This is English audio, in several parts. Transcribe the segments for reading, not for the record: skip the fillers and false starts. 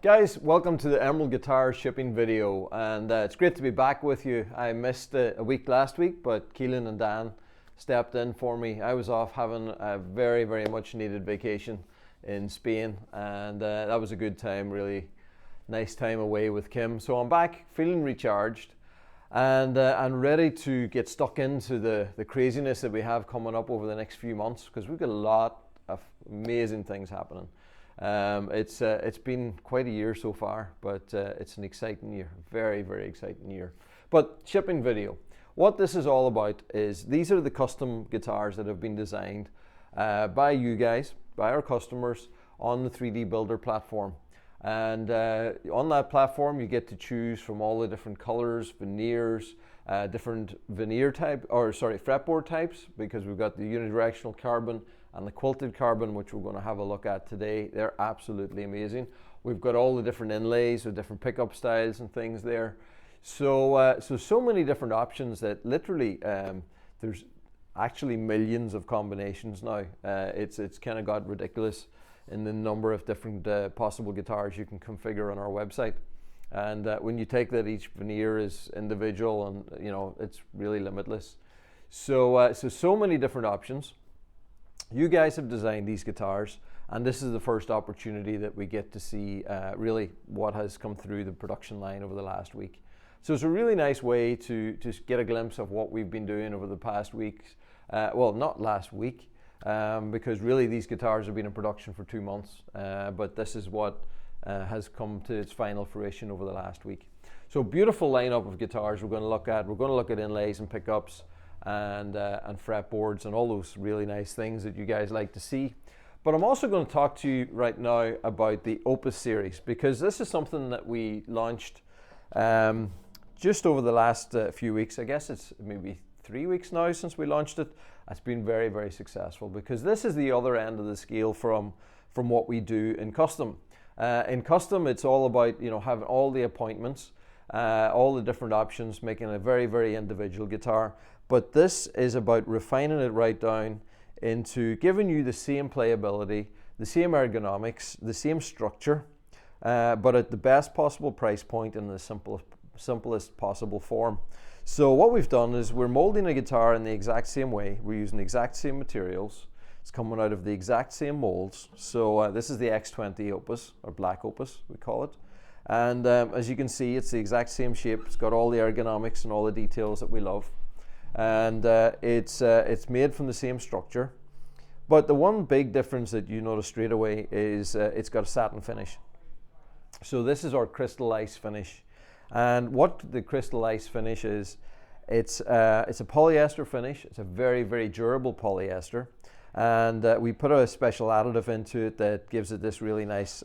Guys, welcome to the Emerald Guitar shipping video, and it's great to be back with you. I missed a week last week, but Keelan and Dan stepped in for me. I was off having a very much needed vacation in Spain, and that was a good time, really nice time away with Kim. So I'm back feeling recharged and ready to get stuck into the craziness that we have coming up over the next few months, because we've got a lot of amazing things happening. It's been quite a year so far, but it's an exciting year, very exciting year. But shipping video, what this is all about is these are the custom guitars that have been designed by you guys, by our customers on the 3D Builder platform. And on that platform you get to choose from all the different colors, veneers, different fretboard types, because we've got the unidirectional carbon and the quilted carbon, which we're going to have a look at today. They're absolutely amazing. We've got all the different inlays with different pickup styles and things there. So many different options that literally there's actually millions of combinations now. It's kind of got ridiculous in the number of different possible guitars you can configure on our website. And when you take that, each veneer is individual, and it's really limitless. So many different options. You guys have designed these guitars, and this is the first opportunity that we get to see really what has come through the production line over the last week. So it's a really nice way to get a glimpse of what we've been doing over the past weeks. Well, not last week, because really these guitars have been in production for 2 months, but this is what has come to its final fruition over the last week. So beautiful lineup of guitars we're going to look at. We're going to look at inlays and pickups and fretboards and all those really nice things that you guys like to see. But I'm also going to talk to you right now about the Opus series, because this is something that we launched just over the last few weeks. I guess it's maybe 3 weeks now since we launched it. It's been very successful, because this is the other end of the scale from what we do in custom. In custom, it's all about having all the appointments, all the different options, making a very individual guitar. But this is about refining it right down into giving you the same playability, the same ergonomics, the same structure, but at the best possible price point in the simplest possible form. So what we've done is we're molding a guitar in the exact same way. We're using the exact same materials. It's coming out of the exact same molds. So this is the X20 Opus, or Black Opus we call it. And as you can see, it's the exact same shape. It's got all the ergonomics and all the details that we love. And it's made from the same structure. But the one big difference that you notice straight away is it's got a satin finish. So this is our crystal ice finish. And what the crystal ice finish is, it's a polyester finish. It's a very durable polyester. And we put a special additive into it that gives it this really nice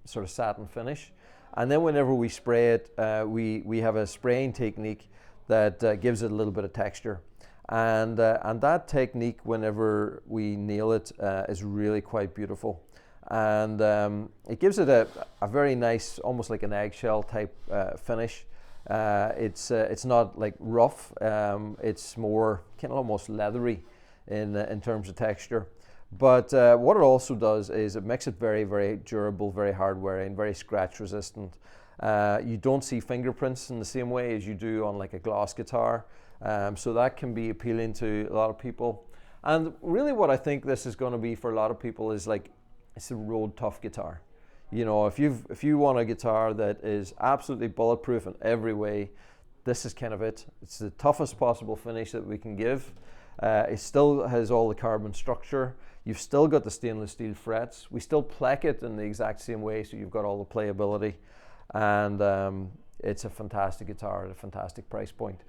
sort of satin finish. And then whenever we spray it, we have a spraying technique that gives it a little bit of texture. And that technique, whenever we nail it, is really quite beautiful. And it gives it a very nice, almost like an eggshell type finish. It's not like rough, it's more kind of almost leathery in terms of texture. But what it also does is it makes it very durable, very hard wearing, very scratch resistant. You don't see fingerprints in the same way as you do on like a gloss guitar. So that can be appealing to a lot of people. And really what I think this is going to be for a lot of people is like, it's a road tough guitar. If you want a guitar that is absolutely bulletproof in every way, this is kind of it. It's the toughest possible finish that we can give. It still has all the carbon structure. You've still got the stainless steel frets. We still pleck it in the exact same way, so you've got all the playability. And it's a fantastic guitar at a fantastic price point.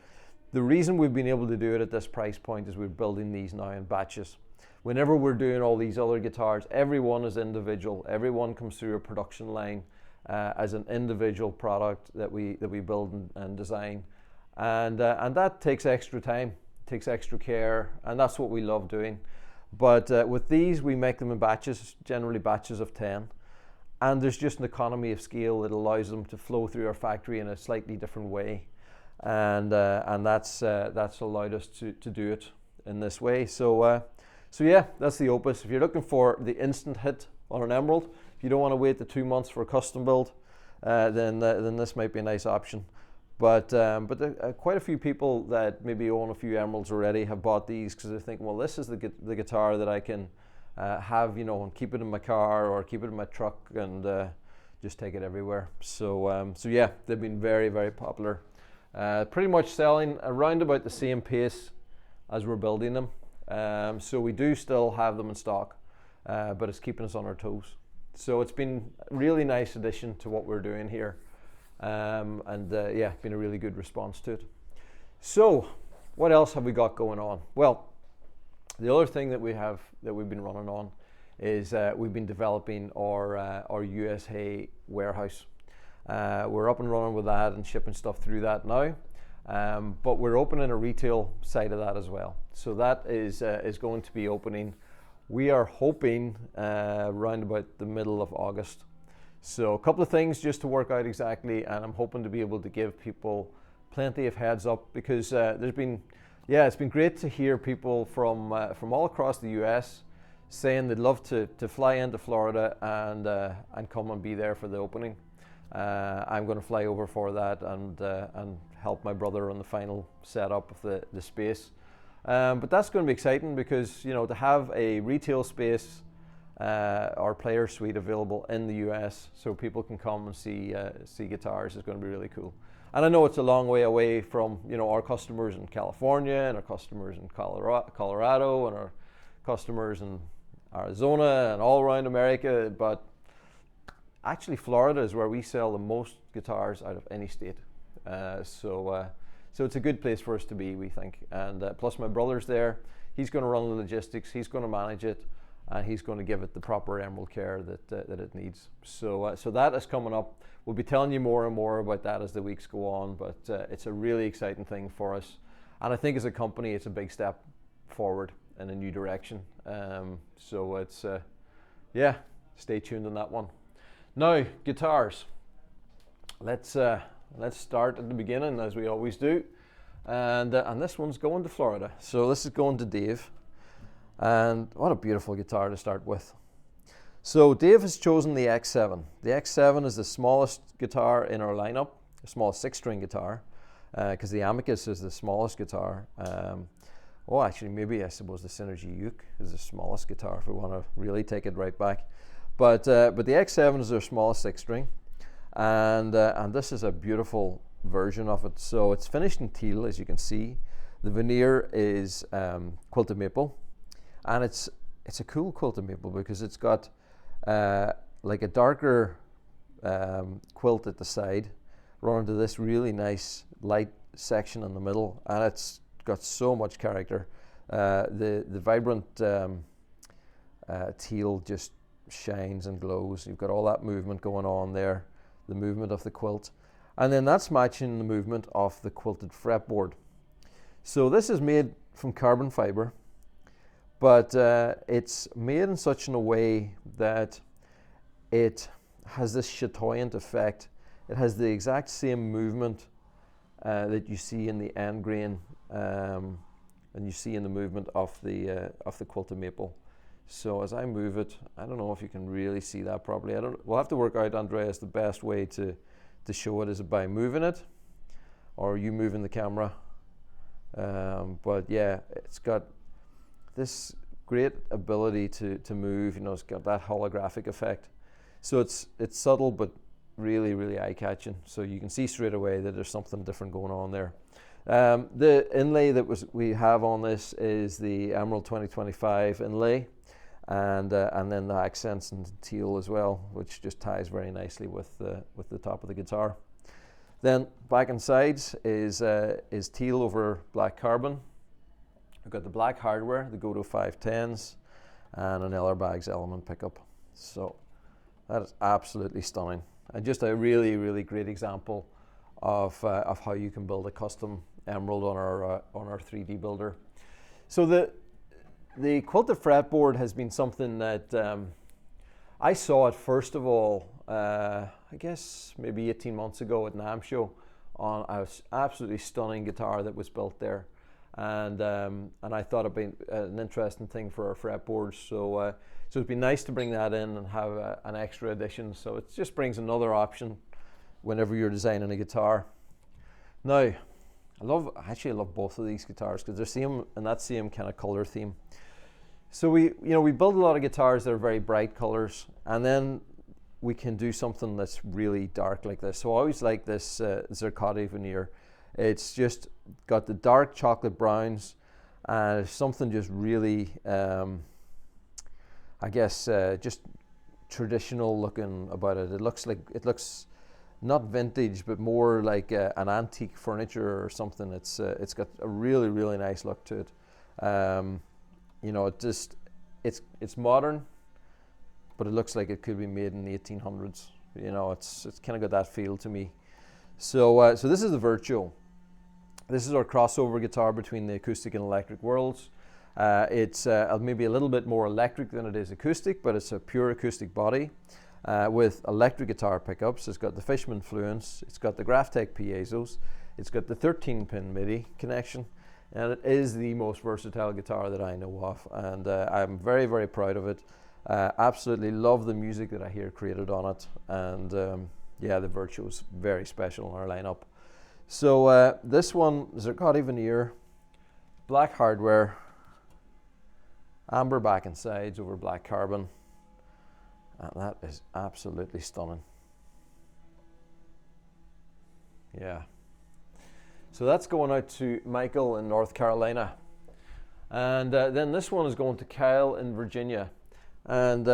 The reason we've been able to do it at this price point is we're building these now in batches. Whenever we're doing all these other guitars, every one is individual. Every one comes through a production line as an individual product that we build and design. And that takes extra time, takes extra care, and that's what we love doing. But with these, we make them in batches, generally batches of 10. And there's just an economy of scale that allows them to flow through our factory in a slightly different way. And that's allowed us to do it in this way. So yeah, that's the Opus. If you're looking for the instant hit on an Emerald, if you don't want to wait the 2 months for a custom build, then this might be a nice option. But quite a few people that maybe own a few emeralds already have bought these because they're thinking, well, this is the guitar that I can have, and keep it in my car or keep it in my truck and just take it everywhere. So yeah, they've been very, very popular. Pretty much selling around about the same pace as we're building them. So we do still have them in stock, but it's keeping us on our toes. So it's been a really nice addition to what we're doing here. Yeah, been a really good response to it. So what else have we got going on? Well, the other thing that we've been running on is we've been developing our USA warehouse. We're up and running with that and shipping stuff through that now, but we're opening a retail side of that as well. So that is going to be opening, we are hoping, around about the middle of August. So a couple of things just to work out exactly, and I'm hoping to be able to give people plenty of heads up, because it's been great to hear people from all across the US saying they'd love to fly into Florida and come and be there for the opening. I'm going to fly over for that and help my brother on the final setup of the space. But that's going to be exciting because, to have a retail space, our player suite available in the US so people can come and see guitars is going to be really cool. And I know it's a long way away from our customers in California and our customers in Colorado and our customers in Arizona and all around America, but actually Florida is where we sell the most guitars out of any state. So it's a good place for us to be, we think. And plus my brother's there. He's going to run the logistics. He's going to manage it. And he's going to give it the proper emerald care that it needs. So that is coming up. We'll be telling you more and more about that as the weeks go on, but it's a really exciting thing for us. And I think as a company, it's a big step forward in a new direction. So it's, stay tuned on that one. Now, guitars. Let's start at the beginning, as we always do. And this one's going to Florida. So this is going to Dave. And what a beautiful guitar to start with. So Dave has chosen the X7. The X7 is the smallest guitar in our lineup, the smallest 6-string guitar, because the Amicus is the smallest guitar. Actually, maybe I suppose the Synergy Uke is the smallest guitar if we want to really take it right back. But the X7 is our smallest 6-string, and this is a beautiful version of it. So it's finished in teal, as you can see. The veneer is quilted maple. And it's a cool quilted maple because it's got like a darker quilt at the side, running to this really nice light section in the middle, and it's got so much character. The vibrant teal just shines and glows. You've got all that movement going on there, the movement of the quilt, and then that's matching the movement of the quilted fretboard. So this is made from carbon fiber. But it's made in such a way that it has this chatoyant effect. It has the exact same movement that you see in the end grain and you see in the movement of the quilted maple. So as I move it, I don't know if you can really see that properly. We'll have to work out, Andreas, the best way to show it. Is it by moving it, or are you moving the camera? But yeah, it's got this great ability to move. It's got that holographic effect. So it's subtle but really, really eye-catching. So you can see straight away that there's something different going on there. The inlay that we have on this is the Emerald 2025 inlay, and then the accents in teal as well, which just ties very nicely with the top of the guitar. Then back and sides is teal over black carbon. We've got the black hardware, the Godo 510s, and an Eller Bags element pickup. So that is absolutely stunning, and just a really, really great example of how you can build a custom emerald on our 3D builder. So the quilted fretboard has been something that I saw it first of all, I guess maybe 18 months ago at NAMM show on a absolutely stunning guitar that was built there. And I thought it'd be an interesting thing for our fretboards. So it'd be nice to bring that in and have an extra addition. So it just brings another option whenever you're designing a guitar. Now, I love both of these guitars because they're same in that same kind of color theme. So we build a lot of guitars that are very bright colors, and then we can do something that's really dark like this. So I always like this zirconia veneer. It's just got the dark chocolate browns and something just really, just traditional looking about it. It looks not vintage, but more like an antique furniture or something. It's got a really, really nice look to it. It's modern, but it looks like it could be made in the 1800s. It's kind of got that feel to me. So this is the Virtuo. This is our crossover guitar between the acoustic and electric worlds. It's maybe a little bit more electric than it is acoustic, but it's a pure acoustic body with electric guitar pickups. It's got the Fishman Fluence, it's got the Graphtec piezo's, it's got the 13-pin MIDI connection, and it is the most versatile guitar that I know of, and I'm very, very proud of it. Absolutely love the music that I hear created on it, and the Virtuo is very special in our lineup. So this one, zirconia veneer, black hardware, amber back and sides over black carbon, and that is absolutely stunning. Yeah. So that's going out to Michael in North Carolina, and then this one is going to Kyle in Virginia, and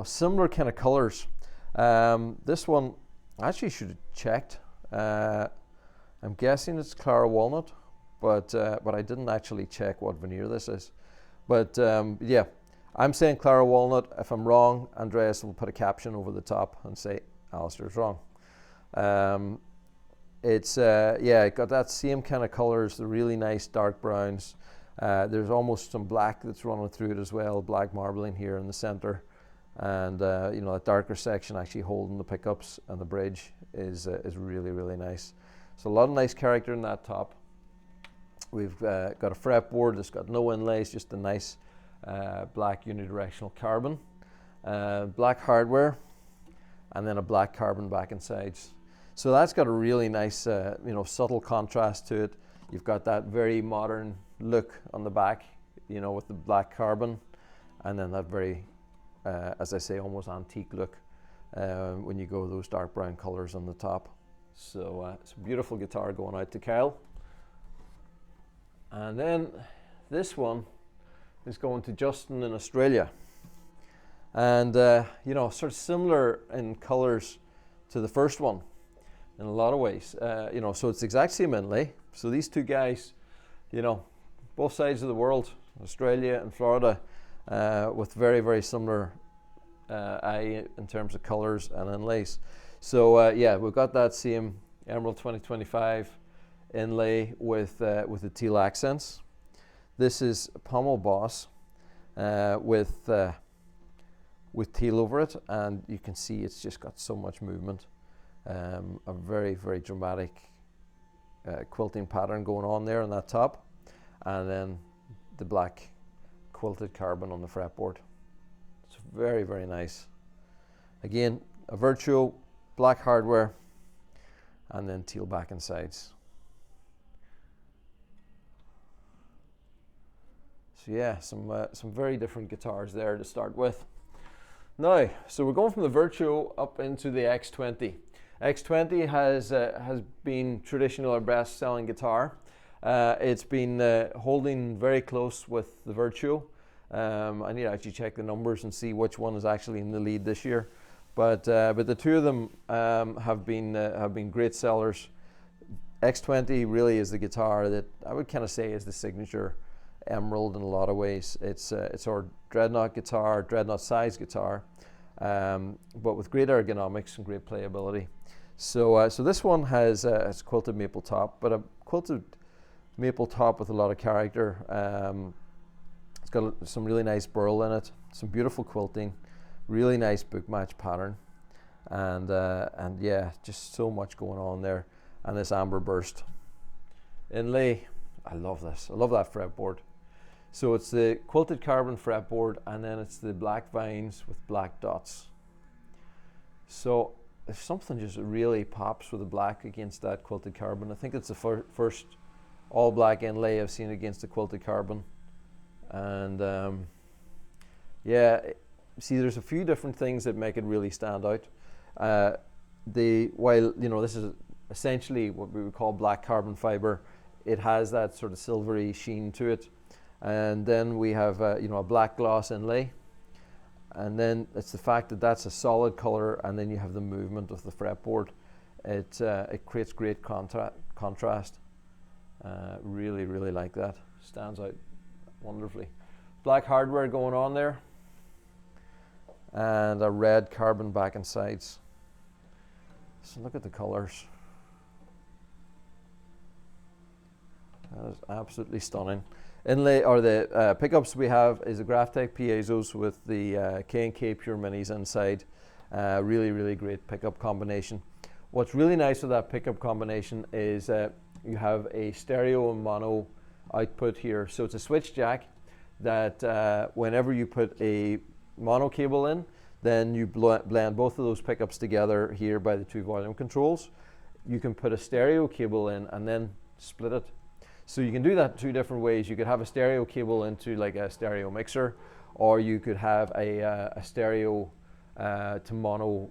similar kind of colors. This one I actually should have checked. I'm guessing it's Clara Walnut, but I didn't actually check what veneer this is. But I'm saying Clara Walnut. If I'm wrong, Andreas will put a caption over the top and say Alistair's wrong. It got that same kind of colors, the really nice dark browns. There's almost some black that's running through it as well, black marbling here in the center. And that darker section actually holding the pickups and the bridge is really, really nice. So a lot of nice character in that top. We've got a fretboard that's got no inlays, just a nice black unidirectional carbon, black hardware, and then a black carbon back and sides. So that's got a really nice, subtle contrast to it. You've got that very modern look on the back, with the black carbon, and then that very, as I say, almost antique look when you go those dark brown colors on the top. So it's a beautiful guitar going out to Kyle. And then this one is going to Justin in Australia. And, sort of similar in colors to the first one in a lot of ways. So it's the exact same inlay. So these two guys, both sides of the world, Australia and Florida, with very, very similar eye in terms of colors and inlays. So we've got that same Emerald 2025 inlay with the teal accents. This is Pommel Boss with teal over it, and you can see it's just got so much movement. A very, very dramatic quilting pattern going on there on that top, and then the black quilted carbon on the fretboard. It's very, very nice. Again, a Virtuo, black hardware, and then teal back and sides. So yeah, some very different guitars there to start with. Now, so we're going from the Virtuo up into the X20. X20 has been traditionally our best-selling guitar. It's been holding very close with the Virtuo. I need to actually check the numbers and see which one is actually in the lead this year. But the two of them have been great sellers. X20 really is the guitar that I would kind of say is the signature Emerald in a lot of ways. It's our dreadnought guitar, dreadnought size guitar, but with great ergonomics and great playability. So this one has quilted maple top, but a quilted maple top with a lot of character. It's got some really nice burl in it, some beautiful quilting, really nice book match pattern, and yeah, just so much going on there. And this amber burst inlay, I love this. I love that fretboard. So it's the quilted carbon fretboard, and then it's the black vines with black dots. So there's something just really pops with the black against that quilted carbon. I think it's the first all black inlay I've seen against the quilted carbon. And yeah, see, there's a few different things that make it really stand out. While this is essentially what we would call black carbon fiber, it has that sort of silvery sheen to it. And then we have a black gloss inlay, and then it's the fact that that's a solid color, and then you have the movement of the fretboard. It creates great contrast. Really like that. Stands out wonderfully. Black hardware going on there, and a red carbon back and sides. So look at the colors. That is absolutely stunning. Inlay, or the pickups we have, is the Graphtec piezos with the K&K Pure Minis inside. Really great pickup combination. What's really nice with that pickup combination is you have a stereo and mono output here. So it's a switch jack that whenever you put a mono cable in, then you blend both of those pickups together here by the two volume controls. You can put a stereo cable in and then split it. So you can do that two different ways. You could have a stereo cable into like a stereo mixer, or you could have a stereo to mono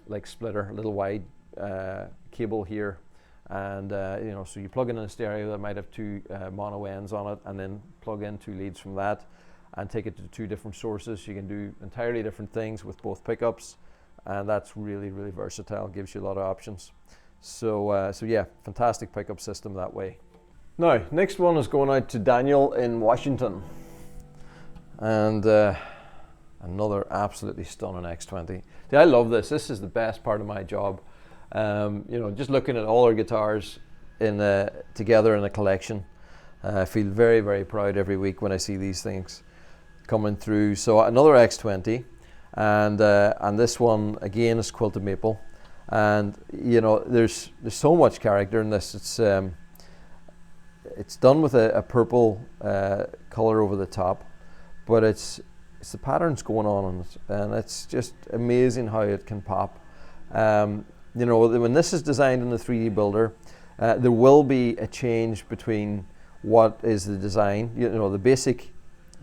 like splitter, a little wide cable here. And so you plug in a stereo that might have two mono ends on it, and then plug in two leads from that and take it to two different sources. You can do entirely different things with both pickups, and that's really versatile, gives you a lot of options. So yeah, fantastic pickup system that way. Now, next one is going out to Daniel in Washington, and another absolutely stunning X20. See, I love this. This is the best part of my job. Just looking at all our guitars together in a collection. I feel very proud every week when I see these things coming through. So another X20, and this one again is quilted maple, and there's so much character in this. It's done with a purple color over the top, but it's the patterns going on it, and it's just amazing how it can pop. When this is designed in the 3D builder, there will be a change between what is the design.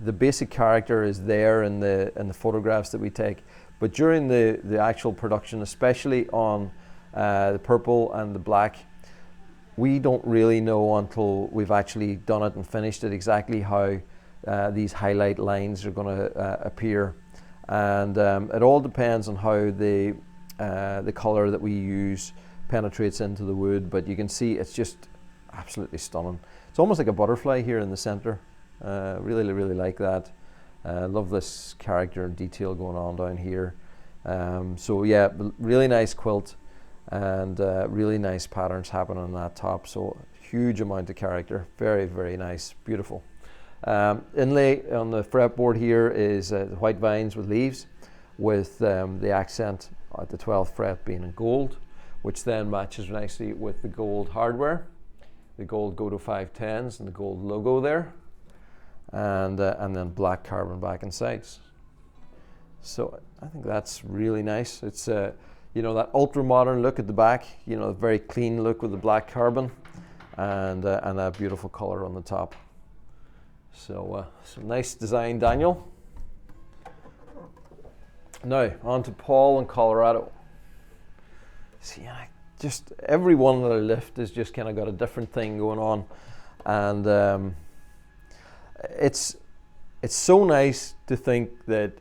The basic character is there in the photographs that we take, but during the actual production, especially on the purple and the black, we don't really know until we've actually done it and finished it exactly how these highlight lines are going to appear, and it all depends on how the color that we use penetrates into the wood. But you can see it's just absolutely stunning. It's almost like a butterfly here in the center. Really like that. Love this character and detail going on down here. So yeah, really nice quilt, and really nice patterns happening on that top. So huge amount of character. Very nice, beautiful. Inlay on the fretboard here is the white vines with leaves, with the accent at the 12th fret being in gold, which then matches nicely with the gold hardware, the gold Go to 510s and the gold logo there, and then black carbon back and sides. So I think that's really nice. It's that ultra modern look at the back, a very clean look with the black carbon, and that beautiful color on the top. So nice design, Daniel. Now on to Paul in Colorado. See, just every one that I lift has just kind of got a different thing going on, and it's so nice to think that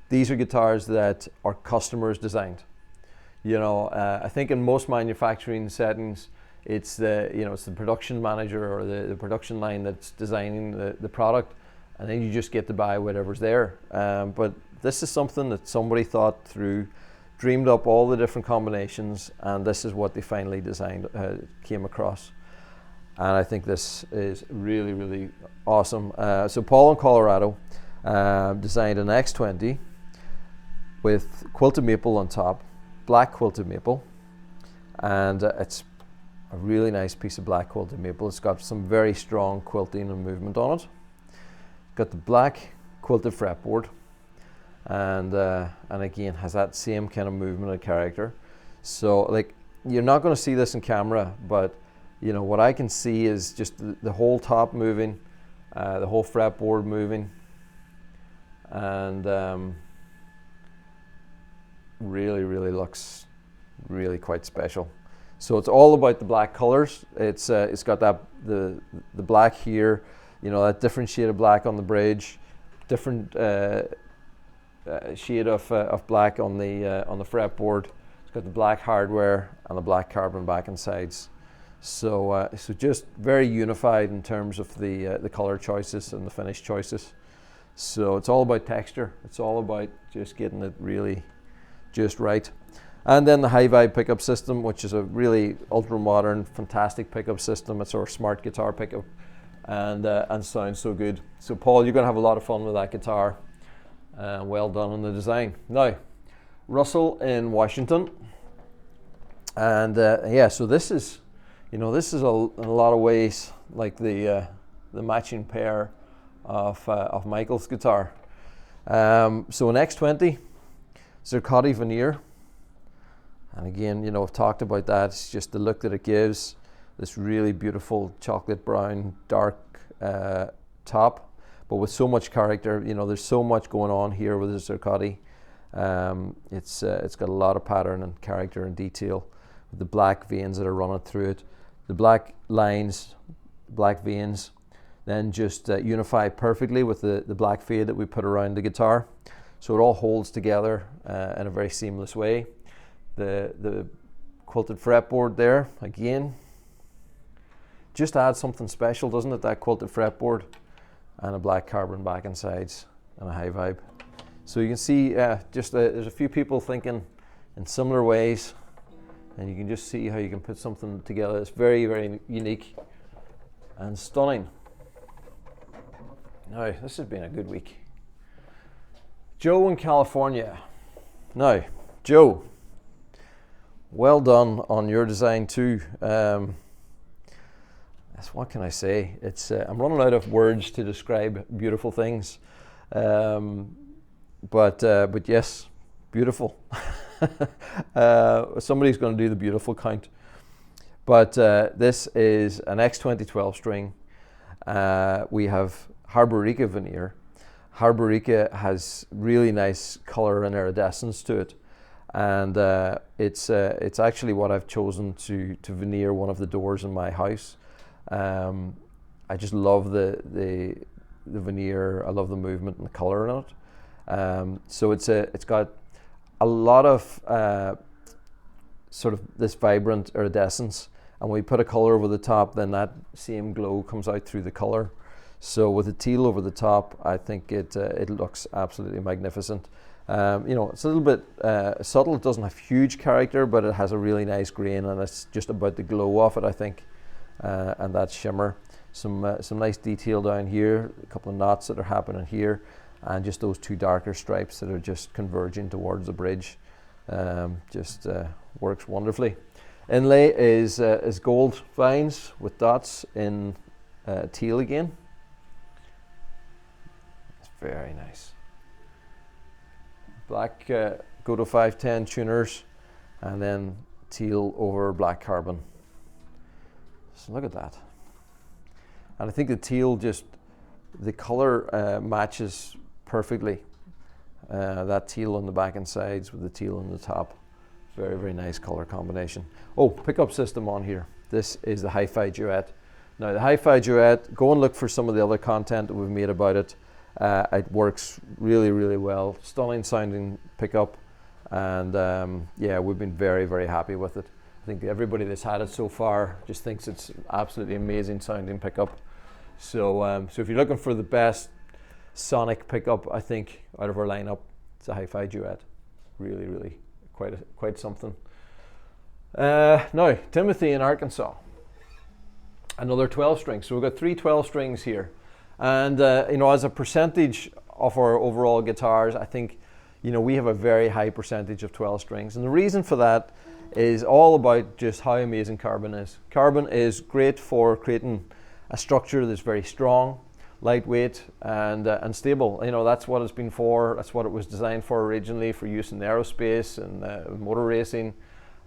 these are guitars that our customers designed. I think in most manufacturing settings, it's the production manager or the production line that's designing the product, and then you just get to buy whatever's there. But this is something that somebody thought through, dreamed up all the different combinations, and this is what they finally designed, came across. And I think this is really awesome. So Paul in Colorado designed an X20 with quilted maple on top, black quilted maple, and it's a really nice piece of black quilted maple. It's got some very strong quilting and movement on it. Got the black quilted fretboard, and again has that same kind of movement and character. So like, you're not going to see this in camera, but you know what I can see is just the whole top moving, the whole fretboard moving, and really looks really quite special. So it's all about the black colors. It's got that the black here, you know, that different shade of black on the bridge, different shade of black on the fretboard. It's got the black hardware and the black carbon back and sides. So so just very unified in terms of the color choices and the finish choices. So it's all about texture. It's all about just getting it really just right. And then the high vibe pickup system, which is a really ultra modern, fantastic pickup system. It's our smart guitar pickup, and sounds so good. So Paul, you're going to have a lot of fun with that guitar. Well done on the design. Now, Russell in Washington, and yeah, so this is, you know, this is in a lot of ways like the matching pair of Michael's guitar. So an X20 zircotti veneer. And again, you know, I've talked about that. It's just the look that it gives. This really beautiful chocolate brown, dark top, but with so much character. You know, there's so much going on here with the zircotti. It's got a lot of pattern and character and detail. With the black veins that are running through it, the black lines, black veins, then just unify perfectly with the black fade that we put around the guitar. So it all holds together in a very seamless way. The quilted fretboard there, again, just adds something special, doesn't it? That quilted fretboard and a black carbon back and sides and a high vibe. So you can see there's a few people thinking in similar ways, and you can just see how you can put something together. It's very unique and stunning. Now, this has been a good week. Joe in California. Now, Joe, well done on your design too. What can I say? It's I'm running out of words to describe beautiful things, but yes, beautiful. Somebody's going to do the beautiful count. But this is an X20 12 string. We have Harborica veneer. Harborica has really nice color and iridescence to it. And it's actually what I've chosen to veneer one of the doors in my house. I just love the veneer. I love the movement and the color in it. So it's got a lot of sort of this vibrant iridescence, and when we put a color over the top, then that same glow comes out through the color. So with the teal over the top, I think it looks absolutely magnificent. You know, it's a little bit subtle. It doesn't have huge character, but it has a really nice grain, and it's just about the glow of it, I think, and that shimmer. Some nice detail down here, a couple of knots that are happening here, and just those two darker stripes that are just converging towards the bridge. Works wonderfully. Inlay is gold vines with dots in teal again. It's very nice. Black Go-To 510 tuners, and then teal over black carbon. So look at that. And I think the teal the color matches perfectly. That teal on the back and sides with the teal on the top. Very nice color combination. Oh, pickup system on here. This is the Hi-Fi Duet. Now the Hi-Fi Duet, go and look for some of the other content that we've made about it. It works really well. Stunning sounding pickup, and yeah, we've been very happy with it. I think everybody that's had it so far just thinks it's an absolutely amazing sounding pickup. So so if you're looking for the best sonic pickup, I think out of our lineup, it's a Hi-Fi Duet. Really quite something. Now Timothy in Arkansas, another 12 strings. So we've got 3 12 strings here. And you know, as a percentage of our overall guitars, I think, you know, we have a very high percentage of 12 strings. And the reason for that is all about just how amazing carbon is. Carbon is great for creating a structure that's very strong, lightweight, and stable. You know, that's what it's been for. That's what it was designed for originally, for use in aerospace and motor racing.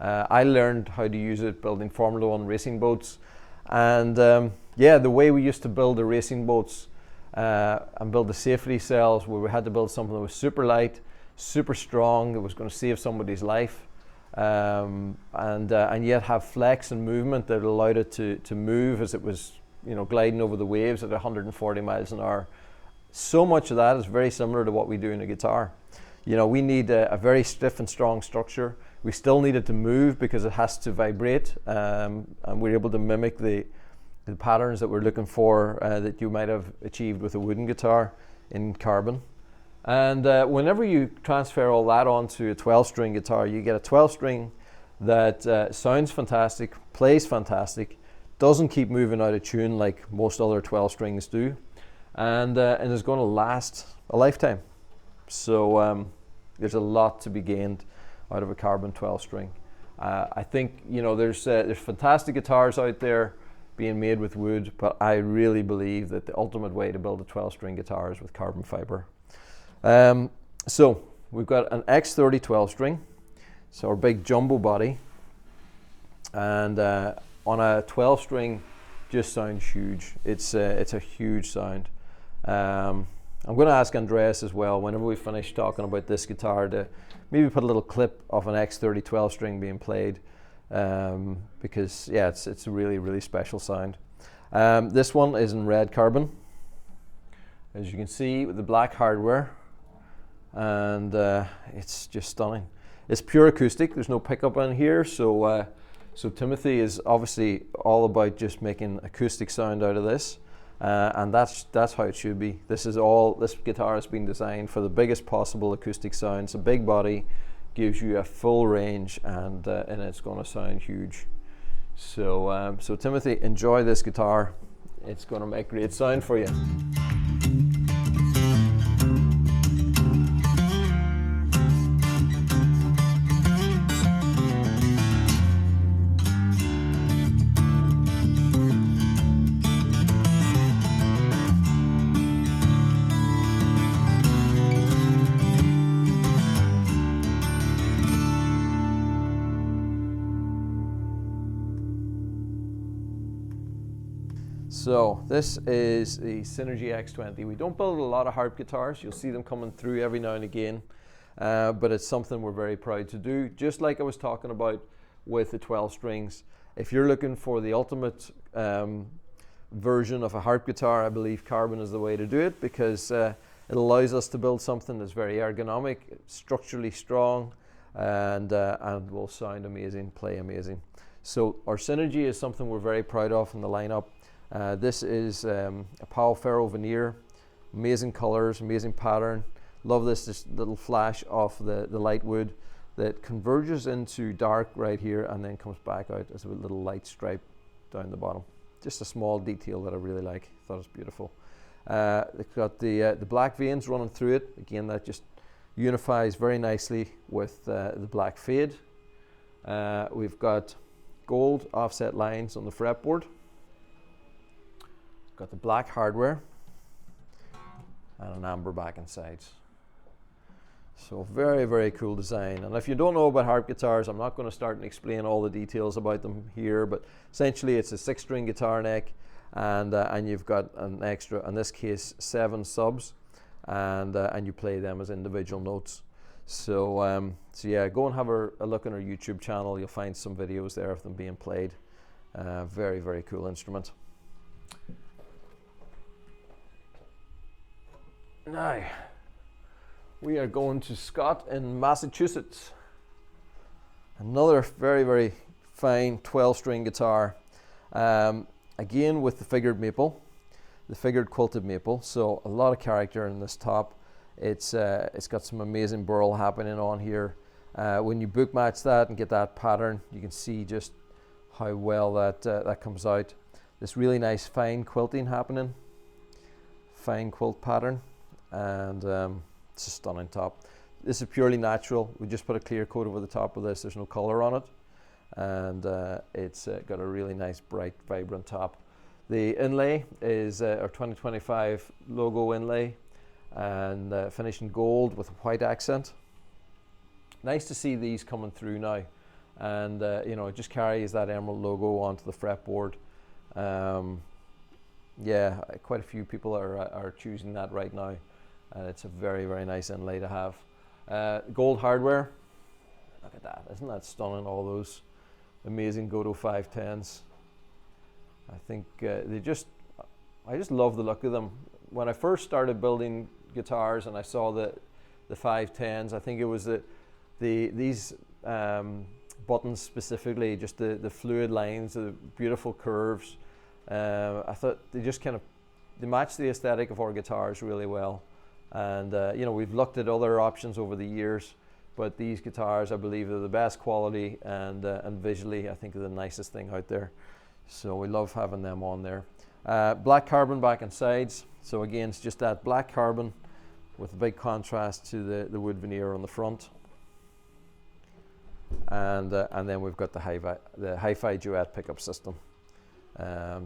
I learned how to use it building Formula One racing boats, and yeah, the way we used to build the racing boats and build the safety cells, where we had to build something that was super light, super strong, that was going to save somebody's life, and yet have flex and movement that allowed it to move as it was, you know, gliding over the waves at 140 miles an hour. So much of that is very similar to what we do in a guitar. You know, we need a very stiff and strong structure. We still need it to move because it has to vibrate, and we're able to mimic the patterns that we're looking for that you might have achieved with a wooden guitar in carbon. And whenever you transfer all that onto a 12-string guitar, you get a 12-string that sounds fantastic, plays fantastic, doesn't keep moving out of tune like most other 12 strings do, and is going to last a lifetime. So there's a lot to be gained out of a carbon 12 string. I think, you know, there's fantastic guitars out there being made with wood, but I really believe that the ultimate way to build a 12 string guitar is with carbon fiber. So we've got an X30 12 string, so our big jumbo body, and on a 12 string just sounds huge. It's a huge sound. I'm going to ask Andreas as well, whenever we finish talking about this guitar, to maybe put a little clip of an X30 12 string being played, because yeah, it's a really, really special sound. This one is in red carbon, as you can see, with the black hardware, and it's just stunning. It's pure acoustic, there's no pickup in here, so Timothy is obviously all about just making acoustic sound out of this. And that's how it should be. This guitar has been designed for the biggest possible acoustic sounds. A big body gives you a full range, and it's going to sound huge. So Timothy, enjoy this guitar. It's going to make great sound for you. So this is the Synergy X20. We don't build a lot of harp guitars. You'll see them coming through every now and again, but it's something we're very proud to do. Just like I was talking about with the 12 strings, if you're looking for the ultimate version of a harp guitar, I believe carbon is the way to do it, because it allows us to build something that's very ergonomic, structurally strong, and will sound amazing, play amazing. So our Synergy is something we're very proud of in the lineup. This is a Powell Ferro veneer, amazing colors, amazing pattern. Love this little flash of the light wood that converges into dark right here and then comes back out as a little light stripe down the bottom. Just a small detail that I really like. Thought it was beautiful. It's got the black veins running through it. Again, that just unifies very nicely with the black fade. We've got gold offset lines on the fretboard. Got the black hardware and an amber back and sides. So very, very cool design. And if you don't know about harp guitars, I'm not going to start and explain all the details about them here, but essentially it's a 6-string guitar neck, and you've got an extra, in this case, 7 subs, and you play them as individual notes. So yeah, go and have a look on our YouTube channel. You'll find some videos there of them being played. Very, very cool instrument. Now, we are going to Scott in Massachusetts. Another very, very fine 12-string guitar. Again with the figured maple, the figured quilted maple. So a lot of character in this top. It's got some amazing burl happening on here. When you book match that and get that pattern, you can see just how well that comes out. This really nice fine quilting happening, fine quilt pattern. And it's a stunning top. This is purely natural. We just put a clear coat over the top of this. There's no color on it, and it's got a really nice, bright, vibrant top. The inlay is our 2025 logo inlay, and finished in gold with a white accent. Nice to see these coming through now. and you know, it just carries that Emerald logo onto the fretboard. Yeah, quite a few people are choosing that right now, and it's a very, very nice inlay to have. Gold hardware. Look at that! Isn't that stunning? All those amazing Godo 510s. I think I just love the look of them. When I first started building guitars and I saw the 510s, I think it was these buttons specifically, just the fluid lines, the beautiful curves. I thought they match the aesthetic of our guitars really well. And you know, we've looked at other options over the years, but these guitars, I believe, are the best quality, and visually, I think, are the nicest thing out there. So we love having them on there. Black carbon back and sides. So again, it's just that black carbon with a big contrast to the wood veneer on the front. And then we've got the hi-fi duet pickup system.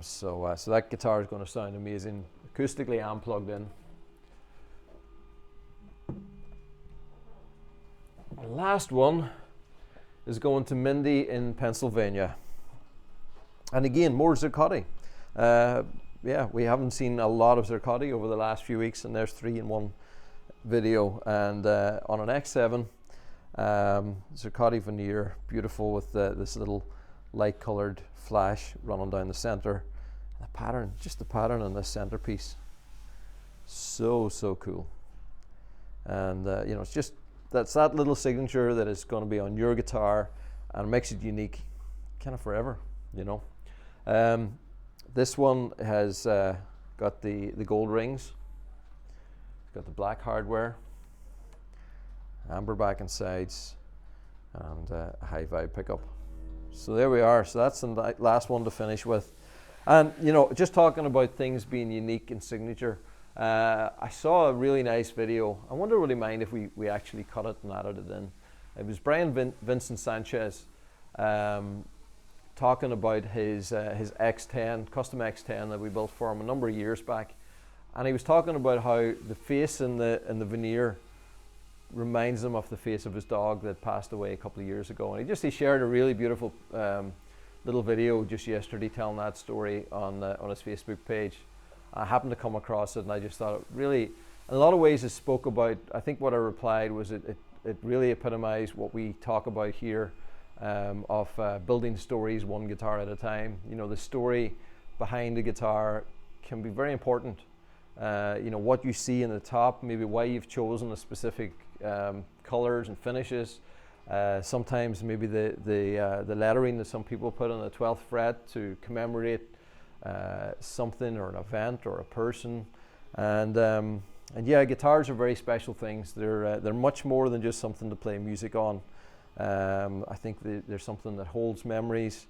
So that guitar is going to sound amazing acoustically and plugged in. The last one is going to Mindy in Pennsylvania. And again, more Zircotti. Yeah, we haven't seen a lot of Zircotti over the last few weeks, and there's 3 in 1 video. And on an X7, Zircotti veneer, beautiful with this little light colored flash running down the center. The pattern, just the pattern on this centerpiece, so cool. And you know, it's just that little signature that is going to be on your guitar, and makes it unique, kind of forever, you know. This one has got the gold rings. It's got the black hardware, amber back and sides, and a high vibe pickup. So there we are. So that's the last one to finish with. And you know, just talking about things being unique and signature, I saw a really nice video. I wonder would he mind if we actually cut it and added it in. It was Brian Vincent Sanchez talking about his X10, custom X10 that we built for him a number of years back. And he was talking about how the face in the veneer reminds him of the face of his dog that passed away a couple of years ago. And he shared a really beautiful little video just yesterday telling that story on his Facebook page. I happened to come across it, and I just thought it really, in a lot of ways, it spoke about, I think what I replied was it really epitomized what we talk about here, of building stories one guitar at a time. You know, the story behind the guitar can be very important. You know, what you see in the top, maybe why you've chosen a specific colors and finishes. Sometimes maybe the lettering that some people put on the 12th fret to commemorate something or an event or a person. And yeah, guitars are very special things. They're much more than just something to play music on. I think there's something that holds memories.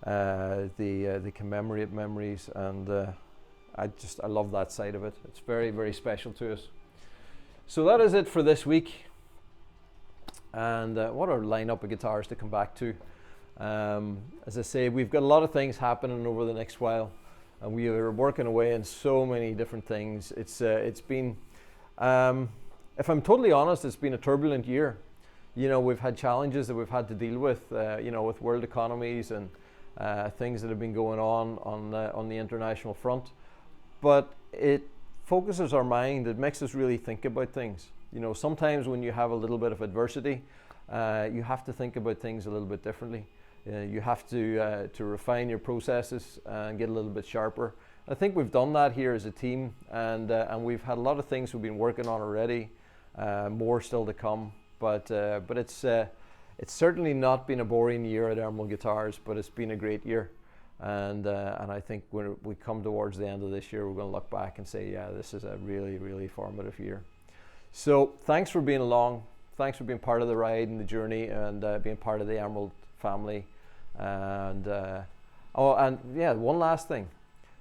They commemorate memories, and I love that side of it. It's very, very special to us. So that is it for this week. And what a lineup of guitars to come back to. As I say, we've got a lot of things happening over the next while, and we are working away in so many different things. It's been, if I'm totally honest, it's been a turbulent year. You know, we've had challenges that we've had to deal with, you know, with world economies and things that have been going on the international front. But it focuses our mind. It makes us really think about things. You know, sometimes when you have a little bit of adversity, you have to think about things a little bit differently. You have to refine your processes and get a little bit sharper. I think we've done that here as a team, and we've had a lot of things we've been working on already. More still to come, but it's certainly not been a boring year at Emerald Guitars, but it's been a great year. And I think when we come towards the end of this year, we're going to look back and say, yeah, this is a really, really formative year. So thanks for being along. Thanks for being part of the ride and the journey, and being part of the Emerald family. And yeah, one last thing.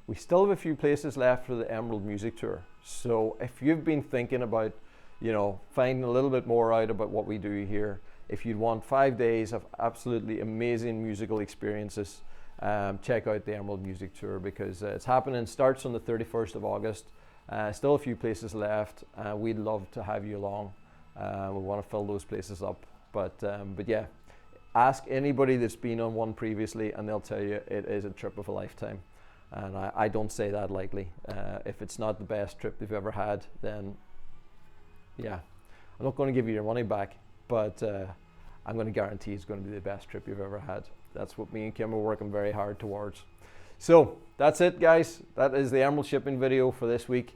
We still have a few places left for the Emerald Music Tour. So if you've been thinking about, you know, finding a little bit more out about what we do here, if you'd want 5 days of absolutely amazing musical experiences, check out the Emerald Music Tour, because it's happening. Starts on the 31st of August. Still a few places left. We'd love to have you along. We want to fill those places up. But yeah, ask anybody that's been on one previously and they'll tell you it is a trip of a lifetime. And I don't say that lightly. If it's not the best trip you've ever had, then yeah, I'm not going to give you your money back, but I'm going to guarantee it's going to be the best trip you've ever had. That's what me and Kim are working very hard towards. So that's it, guys. That is the Emerald shipping video for this week.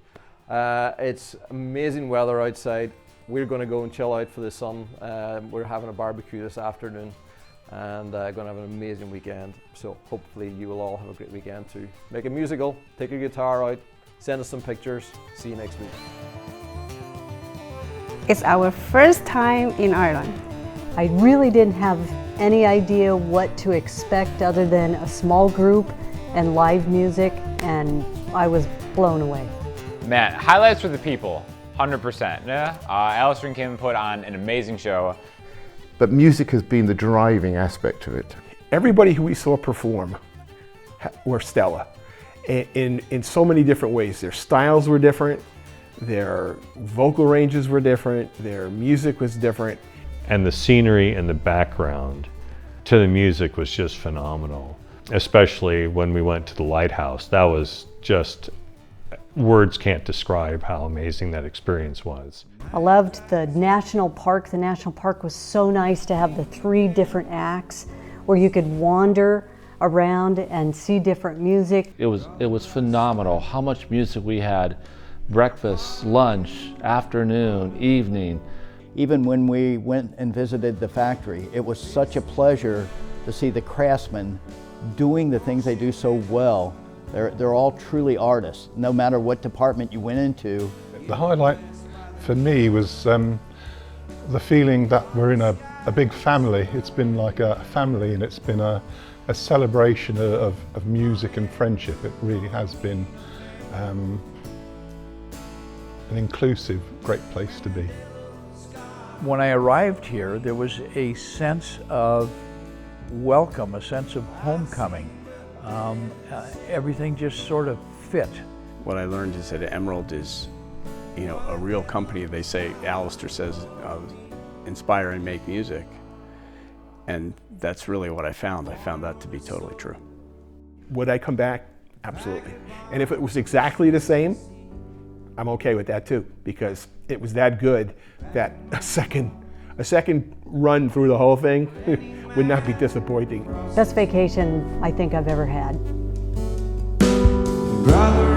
It's amazing weather outside. We're going to go and chill out for the sun. We're having a barbecue this afternoon and going to have an amazing weekend. So hopefully you will all have a great weekend too. Make it musical, take your guitar out, send us some pictures. See you next week. It's our first time in Ireland. I really didn't have any idea what to expect other than a small group and live music, and I was blown away. Man, highlights for the people, 100%. Yeah? Alistair and Kim put on an amazing show. But music has been the driving aspect of it. Everybody who we saw perform were stellar in so many different ways. Their styles were different, their vocal ranges were different, their music was different. And the scenery and the background to the music was just phenomenal. Especially when we went to the lighthouse. That was just, words can't describe how amazing that experience was. I loved the national park. The national park was so nice to have the 3 different acts where you could wander around and see different music. It was phenomenal how much music we had. Breakfast, lunch, afternoon, evening. Even when we went and visited the factory, it was such a pleasure to see the craftsmen doing the things they do so well. They're all truly artists, no matter what department you went into. The highlight for me was the feeling that we're in a big family. It's been like a family, and it's been a celebration of music and friendship. It really has been an inclusive, great place to be. When I arrived here, there was a sense of welcome, a sense of homecoming. Everything just sort of fit. What I learned is that Emerald is, a real company. They say, Alistair says, inspire and make music. And that's really what I found. I found that to be totally true. Would I come back? Absolutely. And if it was exactly the same, I'm okay with that too, because it was that good that a second run through the whole thing would not be disappointing. Best vacation I think I've ever had. Brother,